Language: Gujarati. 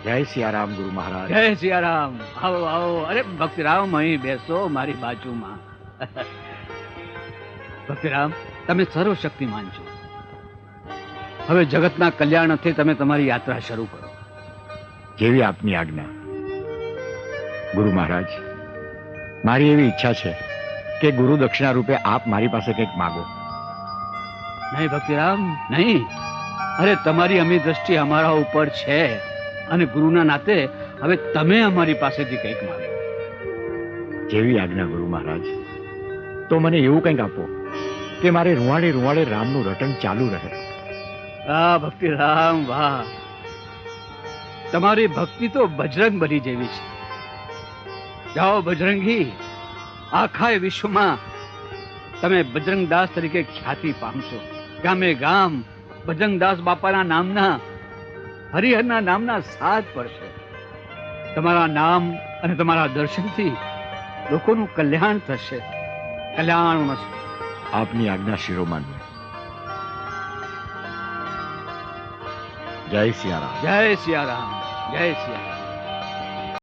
જય સિયારામ ગુરુ મહારાજ. જય સિયારામ. આવો આવો. અરે ભક્તિરામ, અહીં બેસો મારી બાજુમાં. ભક્તિરામ, તમે સર્વશક્તિમાન છો. હવે જગતના કલ્યાણ અર્થે તમે તમારી યાત્રા શરૂ કરો. જેવી આપની આજ્ઞા. ગુરુ મહારાજ, મારી એવી ઈચ્છા છે કે ગુરુ દક્ષિણા રૂપે આપ મારી પાસે કંઈક માગો. નહીં ભક્તિરામ, નહીં. અરે તમારી અમી દ્રષ્ટિ અમારા ઉપર છે અને ગુરુના નાતે હવે તમે અમારી પાસેથી કંઈક માંગો. જેવી આજ્ઞા ગુરુ મહારાજ. તો મને એવું કંઈક આપો કે મારે રૂવાડે રૂવાડે રામનું રટણ ચાલુ રહે. વાહ ભક્તિરામ, વાહ. તમારી ભક્તિ તો બજરંગ બલી જેવી છે. જાઓ બજરંગી, આખા વિશ્વમાં તમે બજરંગદાસ તરીકે ખ્યાતિ પામશો. ગામે ગામ બજરંગદાસ બાપાના નામના, હરિહરના નામના સાજ પડશે. તમારા નામ અને તમારા દર્શનથી લોકોનું કલ્યાણ થશે. કલ્યાણ મસ્ત. આપની આજ્ઞા શિરોમાન. જય સિયારામ. જય સિયારામ. જય સિયારામ.